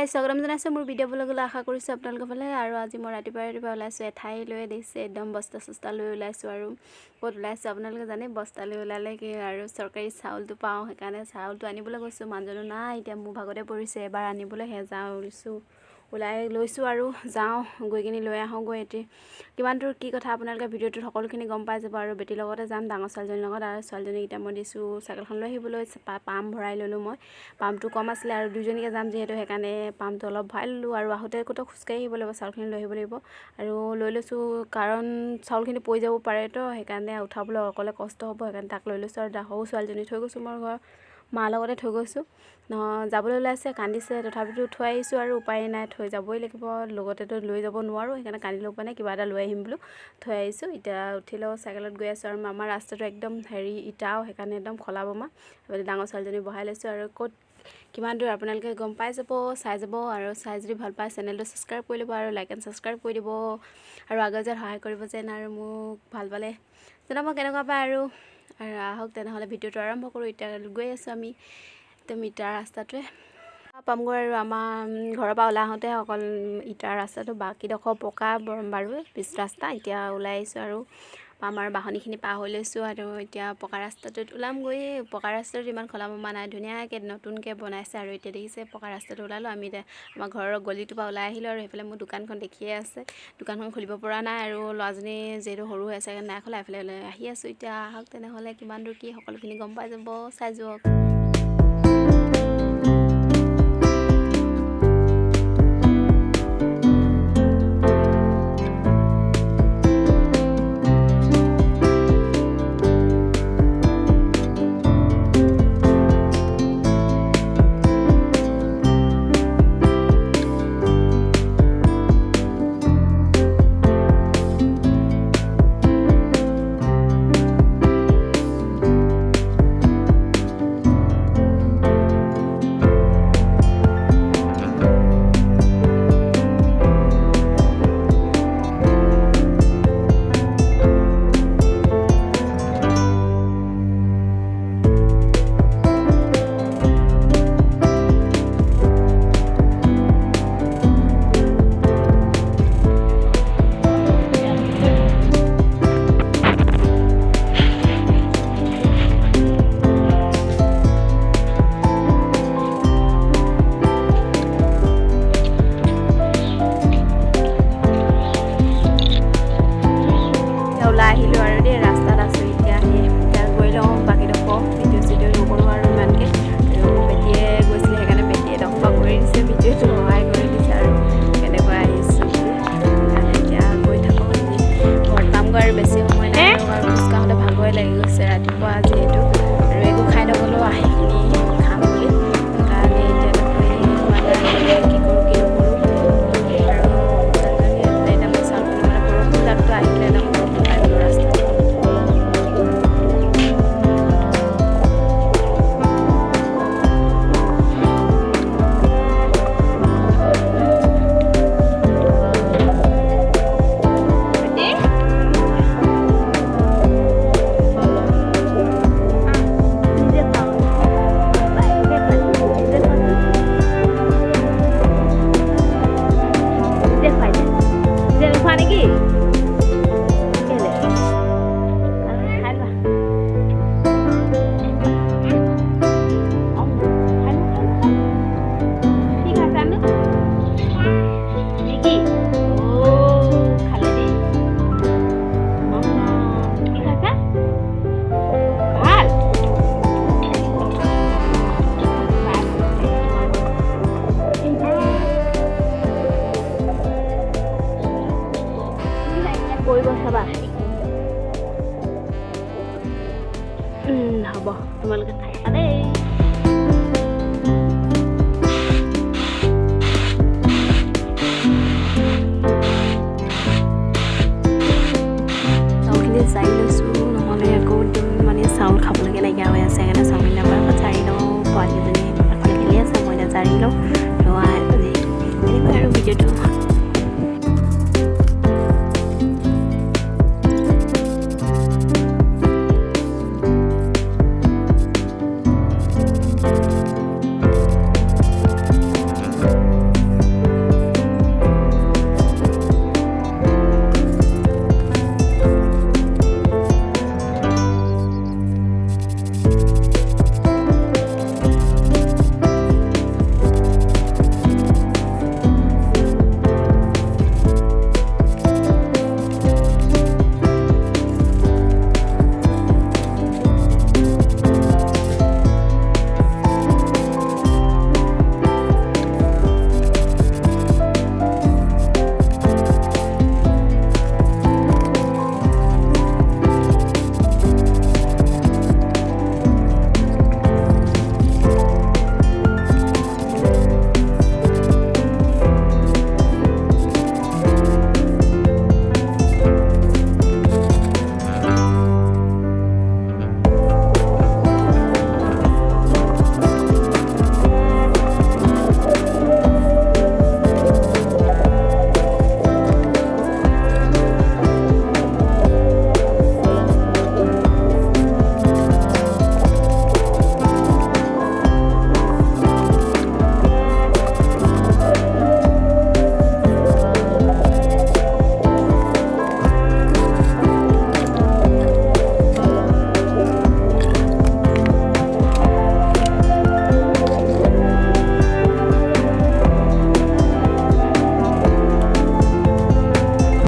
গাইছ স্বাগতম জনাইছোঁ মোৰ ভিডিঅ' ব্লগলৈ আশা কৰিছোঁ আপোনালোকৰ ফালে আৰু আজি মই ৰাতিপুৱা ওলাইছোঁ এঠাই লৈ দিছে একদম বস্তা চস্তা লৈ ওলাইছোঁ আৰু ক'ত ওলাইছোঁ আপোনালোকে জানে বস্তা লৈ ওলালে কি আৰু চৰকাৰী চাউলটো পাওঁ সেইকাৰণে চাউলটো আনিবলৈ গৈছোঁ মানুহজনো নাই এতিয়া মোৰ ভাগতে পৰিছে এবাৰ আনিবলৈ ওলাই লৈছোঁ আৰু যাওঁ গৈ কিনি লৈ আহোঁগৈ এতিয়া কিমান দূৰ কি কথা আপোনালোকে ভিডিঅ'টোত সকলোখিনি গম পাই যাব আৰু বেটিৰ লগতে যাম ডাঙৰ ছোৱালীজনীৰ লগত আৰু ছোৱালীজনীক এতিয়া মই দিছোঁ চাইকেলখন লৈ আহিবলৈ পাম্প ভৰাই ল'লোঁ মই পাম্পটো কম আছিলে আৰু দুজনীকে যাম যিহেতু সেইকাৰণে পাম্পটো অলপ ভৰাই ল'লোঁ আৰু আহোঁতে ক'তো খোজকাঢ়ি আহিব লাগিব চাউলখিনি লৈ আহিব লাগিব আৰু লৈ লৈছোঁ কাৰণ চাউলখিনি পৰি যাব পাৰেতো সেইকাৰণে উঠাবলৈ অকলে কষ্ট হ'ব সেইকাৰণে তাক লৈ লৈছোঁ আৰু সৰু ছোৱালীজনী থৈ গৈছোঁ মোৰ ঘৰ মাৰ লগতে থৈ গৈছোঁ যাবলৈ ওলাইছে কান্দিছে তথাপিতো থৈ আহিছোঁ আৰু উপায় নাই থৈ যাবই লাগিব লগতেতো লৈ যাব নোৱাৰোঁ সেইকাৰণে কান্দিলেও উপায় নাই কিবা এটা লৈ আহিম বোলো থৈ আহিছোঁ এতিয়া উঠি লওঁ চাইকেলত গৈ আছোঁ আৰু আমাৰ ৰাস্তাটো একদম ইটাও সেইকাৰণে একদম খলাবমা ডাঙৰ ছোৱালীজনী বহাই লৈছোঁ আৰু ক'ত কিমান দূৰ আপোনালোকে গম পাই যাব চাই যাব আৰু চাই যদি ভাল পায় চেনেলটো ছাবস্ক্ৰাইব কৰি ল'ব আৰু লাইক এণ্ড ছাবস্ক্ৰাইব কৰি দিব আৰু আগত যেন সহায় কৰিব যেন আৰু মোক ভাল পালে জনাব কেনেকুৱা পায় আৰু আহক তেনেহ'লে ভিডিঅ'টো আৰম্ভ কৰোঁ এতিয়া গৈ আছোঁ আমি একদম ইটাৰ ৰাস্তাটোৱে পামগৈ আৰু আমাৰ ঘৰৰ পৰা ওলাই আহোঁতে অকল ইটাৰ ৰাস্তাটো বাকীডোখৰ পকা বাৰু পিছ ৰাস্তা এতিয়া ওলাই আহিছোঁ আৰু আমাৰ বাহনিখিনি পাৰ হৈ লৈছোঁ আৰু এতিয়া পকা ৰাস্তাটোত ওলামগৈ পকা ৰাস্তাটোত ইমান খলাবমা নাই ধুনীয়াকৈ নতুনকৈ বনাইছে আৰু এতিয়া দেখিছে পকা ৰাস্তাটো ওলালোঁ আমি এতিয়া আমাৰ ঘৰৰ গলিটোৰ পৰা ওলাই আহিলোঁ আৰু সেইফালে মোৰ দোকানখন দেখিয়ে আছে দোকানখন খুলিব পৰা নাই আৰু ল'ৰাজনী যিহেতু সৰু হৈ আছে নাই খোলা এইফালে আহি আছোঁ এতিয়া আহক তেনেহ'লে কিমান দূৰ কি সকলোখিনি গম পাই যাব চাই যাওক আহিলোঁ আৰু দেই ৰাস্তাত আছোঁ এতিয়া গৈ লওঁ বাকীডোখৰ ভিডিঅ' নকৰোঁ আৰু ইমানকৈ আৰু বেটিয়ে গৈছিলে সেইকাৰণে বেটিয়ে ডোখৰ কৰি দিছে ভিডিঅ'টো সহায় কৰি দিছে আৰু কেনেকৈ আহিছোঁ সেইকাৰণে এতিয়া গৈ থাকোঁ ঘৰত পামগৈ আৰু বেছি সময় নাই আৰু খোজকাঢ়োতে ভাগৰে লাগি গৈছে ৰাতিপুৱা যিহেতু আৰু একো খাই নগ'লেও আহিখিনি খাম বুলি সেইকাৰণে এতিয়া কি কৰোঁ কি নকৰোঁ আৰু এতিয়া মই চাউলখিনি মানে বৰষুণ জাকটো আহিলে ন হ'ব তোমালোকে থাকা দেই